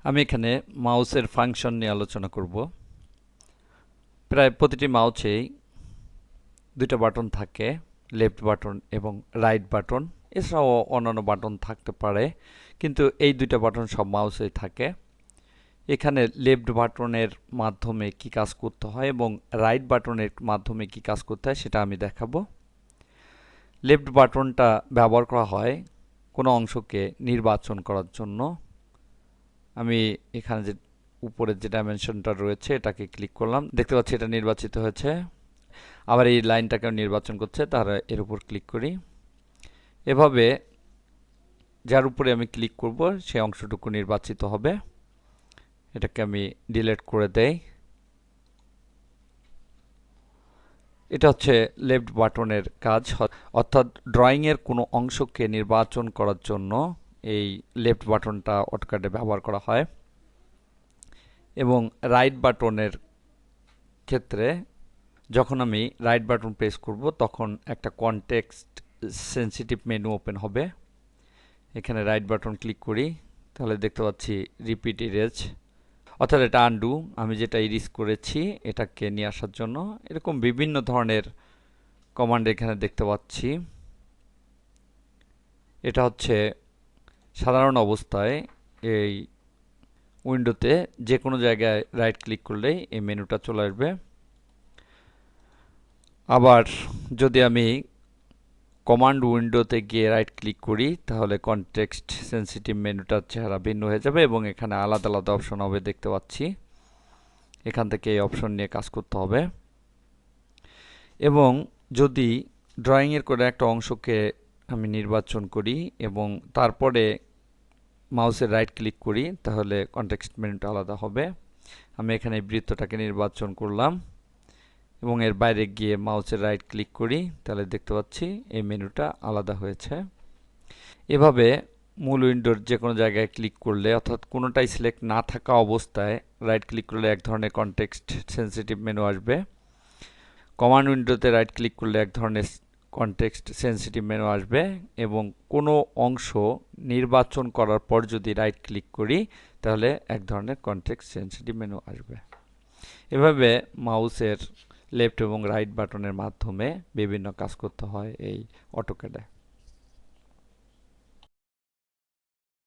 আমি এখানে মাউসের ফাংশন নিয়ে আলোচনা করব। প্রায় প্রতিটি মাউসেই দুইটা বাটন থাকে, লেফট বাটন এবং রাইট বাটন। এছাড়াও অন্যান্য বাটন থাকতে পারে, কিন্তু এই দুইটা বাটন সব মাউসেই থাকে। এখানে লেফট বাটনের মাধ্যমে কি কাজ করতে হয় এবং রাইট বাটনের মাধ্যমে কি কাজ করতে হয় সেটা আমি দেখাবো। লেফট বাটনটা ব্যবহার করা হয় কোনো অংশকে নির্বাচন করার জন্য। আমি এখানে যে উপরে যে ডাইমেনশনটা রয়েছে এটাকে ক্লিক করলাম, দেখতে পাচ্ছি এটা নির্বাচিত হয়েছে। আবার এই লাইনটাকেও নির্বাচন করছে, তাহলে এর উপর ক্লিক করি। এভাবে যার উপরে আমি ক্লিক করব সেই অংশটুকু নির্বাচিত হবে। এটাকে আমি ডিলিট করে দেই। এটা হচ্ছে লেফট বাটনের কাজ, অর্থাৎ ড্রয়িং এর কোনো অংশকে নির্বাচন করার জন্য এই লেফট বাটনটা অটোক্যাডে ব্যবহার করা হয়। এবং রাইট বাটনের ক্ষেত্রে যখন আমি রাইট বাটন প্রেস করব তখন একটা কনটেক্সট সেনসিটিভ মেনু ওপেন হবে। এখানে রাইট বাটন ক্লিক করি, তাহলে দেখতে পাচ্ছি রিপিট ইরেজ, অর্থাৎ এটা আনডু। আমি যেটা ইরেজ করেছি এটাকে নিয়ে আসার জন্য এরকম বিভিন্ন ধরনের কমান্ড এখানে দেখতে পাচ্ছি। এটা হচ্ছে সাধারণ অবস্থায় এই উইন্ডোতে যে কোনো জায়গায় রাইট ক্লিক করলেই এই মেনুটা চলে আসবে। আবার যদি আমি কমান্ড উইন্ডোতে গিয়ে রাইট ক্লিক করি তাহলে কনটেক্সট সেনসিটিভ মেনুটার চেহারা ভিন্ন হয়ে যাবে এবং এখানে আলাদা আলাদা অপশন হবে, দেখতে পাচ্ছি। এখান থেকে এই অপশন নিয়ে কাজ করতে হবে। এবং যদি ড্রয়িংয়ের করে একটা অংশকে আমি নির্বাচন করি এবং তারপরে মাউসের রাইট ক্লিক করি তাহলে কনটেক্সট মেনুটা আলাদা হবে। আমি এখানে বৃত্তটাকে নির্বাচন করলাম এবং এর বাইরে গিয়ে মাউসের রাইট ক্লিক করি, তাহলে দেখতে পাচ্ছি এই মেনুটা আলাদা হয়েছে। এভাবে মূল উইন্ডোর যে কোনো জায়গায় ক্লিক করলে, অর্থাৎ কোনোটাই সিলেক্ট না থাকা অবস্থায় রাইট ক্লিক করলে এক ধরনের কনটেক্সট সেনসিটিভ মেনু আসবে। কমান্ড উইন্ডোতে রাইট ক্লিক করলে এক ধরনের কনটেক্সট সেনসিটিভ মেনু আসবে এবং কোনো অংশ নির্বাচন করার পর যদি রাইট ক্লিক করি তাহলে এক ধরনের কনটেক্সট সেনসিটিভ মেনু আসবে। এভাবে মাউসের লেফট এবং রাইট বাটনের মাধ্যমে বিভিন্ন কাজ করতে হয় এই অটোক্যাডে।